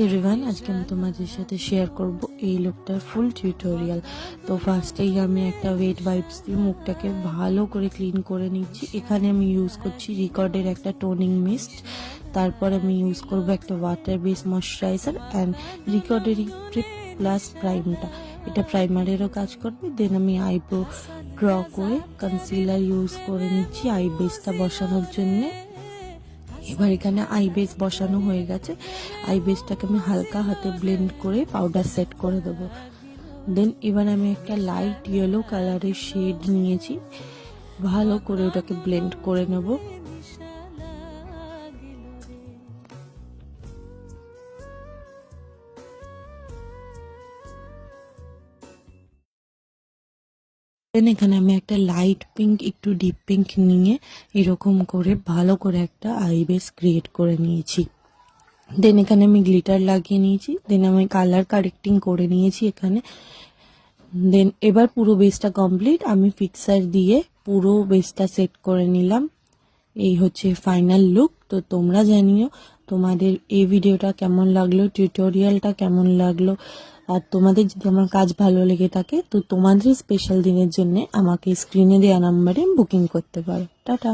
Everyone, আজকে আমি তোমাদের সাথে শেয়ার করব এই লুকটার ফুল টিউটোরিয়াল। তো ফার্স্টেই আমি একটা ওয়েট ওয়াইপস দিয়ে মুখটাকে ভালো করে ক্লিন করে নিচ্ছি। এখানে আমি ইউজ করছি রিকর্ডের একটা টোনিং মিস্ট, তারপর আমি ইউজ করব একটা ওয়াটার বেস ময়শ্চারাইজার অ্যান্ড রিকর্ডের প্রিপ প্লাস প্রাইমটা, এটা প্রাইমারেরও কাজ করবে। দেন আমি আইব্রো ড্র করে কনসিলার ইউজ করে নিচ্ছি আই বেসটা বসানোর জন্যে। এবার এখানে আই বেস বসানো হয়ে গেছে, আই বেসটাকে আমি হালকা হাতে ব্লেন্ড করে পাউডার সেট করে দেবো। দেন এবার আমি একটা লাইট ইয়েলো কালারের শেড নিয়েছি, ভালো করে ওটাকে ব্লেন্ড করে নেব। দেন এখানে আমি একটা লাইট পিঙ্ক একটু ডিপ পিঙ্ক নিয়ে এরকম করে ভালো করে একটা আই বেস ক্রিয়েট করে নিয়েছি। দেন এখানে আমি গ্লিটার লাগিয়ে নিয়েছি, দেন আমি কালার কারেক্টিং করে নিয়েছি এখানে। দেন এবার পুরো বেসটা কমপ্লিট, আমি ফিক্সার দিয়ে পুরো বেসটা সেট করে নিলাম। এই হচ্ছে ফাইনাল লুক। তো তোমরা জানিও তোমাদের এই ভিডিওটা কেমন লাগলো, টিউটোরিয়ালটা কেমন লাগলো। আর তোমাদের যদি আমার কাজ ভালো লেগে থাকে তো তোমাদের স্পেশাল দিনের জন্য আমাকে স্ক্রিনে দেওয়া নাম্বারে বুকিং করতে পারো। টাটা।